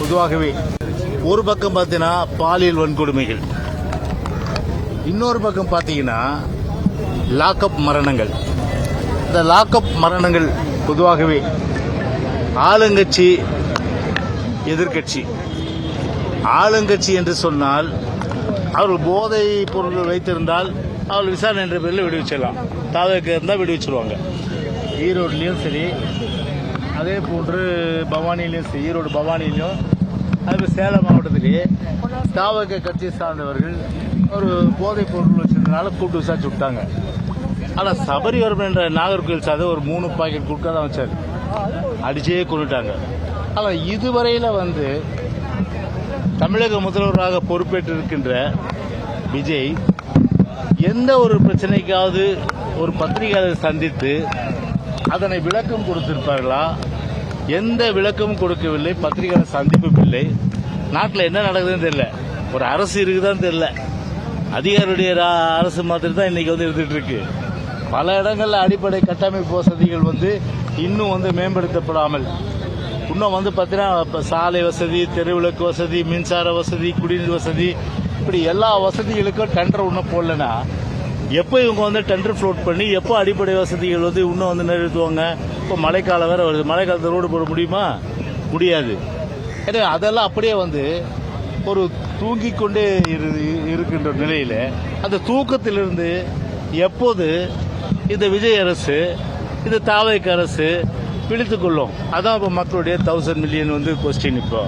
பொதுவாகவே ஒரு பக்கம் பார்த்தீங்கன்னா பாலியல் வன்கொடுமைகள், இன்னொரு பக்கம் பார்த்தீங்கன்னா லாக்அப் மரணங்கள். இந்த லாக்அப் மரணங்கள் பொதுவாகவே ஆளுங்கட்சி எதிர்கட்சி. ஆளுங்கட்சி என்று சொன்னால் அவர்கள் போதை பொருட்கள் வைத்திருந்தால் அவர்கள் விசாரணை என்ற பேரில் விடுவிச்சிடலாம். தாவக இருந்தால் விடுவிச்சிருவாங்க. ஈரோடுலேயும் சரி, அதே போன்று பவானிலையும் சரி, ஈரோடு பவானிலையும், அது சேலம் மாவட்டத்திலேயே தாவக கட்சியை சார்ந்தவர்கள் ஒரு போதைப் பொருள் வச்சிருந்தனால கூட்டு விசாரிச்சு விட்டாங்க. ஆனால் சபரிவரம் என்ற நாகர்கோவில் சார்ந்த ஒரு 3 பாக்கெட் குட்கா தான் வச்சார், அடிச்சே கொண்டுட்டாங்க. ஆனால் இதுவரையில் தமிழக முதல்வராக பொறுப்பேற்றிருக்கின்ற விஜய் எந்த ஒரு பிரச்சனைக்காவது ஒரு பத்திரிகையாளர் சந்தித்து அதனை விளக்கம் கொடுத்திருப்பார்களா? எந்த விளக்கமும் கொடுக்கவில்லை, பத்திரிகையாளர் சந்திப்பும் இல்லை. நாட்டில் என்ன நடக்குதுன்னு தெரியல, ஒரு அரசு இருக்குதான்னு தெரியல. அதிகாரியுடைய அரசு மாதிரி தான் இன்னைக்கு இருந்துட்டு இருக்கு. பல இடங்கள்ல அடிப்படை கட்டமைப்பு வசதிகள் இன்னும் மேம்படுத்தப்படாமல், இன்னும் பார்த்தீங்கன்னா சாலை வசதி, தெருவிளக்கு வசதி, மின்சார வசதி, குடிநீர் வசதி, இப்படி எல்லா வசதிகளுக்கும் டெண்டர் இன்னும் போடலன்னா எப்போ இவங்க டெண்டர் ஃப்ளோட் பண்ணி எப்போ அடிப்படை வசதிகள் இன்னும் நிறைவேற்றுவாங்க? இப்போ மழைக்காலம் வேற வருது, மழைக்காலத்தில் ரோடு போட முடியுமா? முடியாது. எனவே அதெல்லாம் அப்படியே ஒரு தூங்கிக் கொண்டே இருக்கின்ற நிலையில் அந்த தூக்கத்திலிருந்து எப்போது இந்த விஜய் அரசு, இந்த தாவேக அரசு பிடித்துக் கொள்ளும்? அதான் இப்போ மக்களுடைய 1000 மில்லியன் கொஸ்டின். இப்போ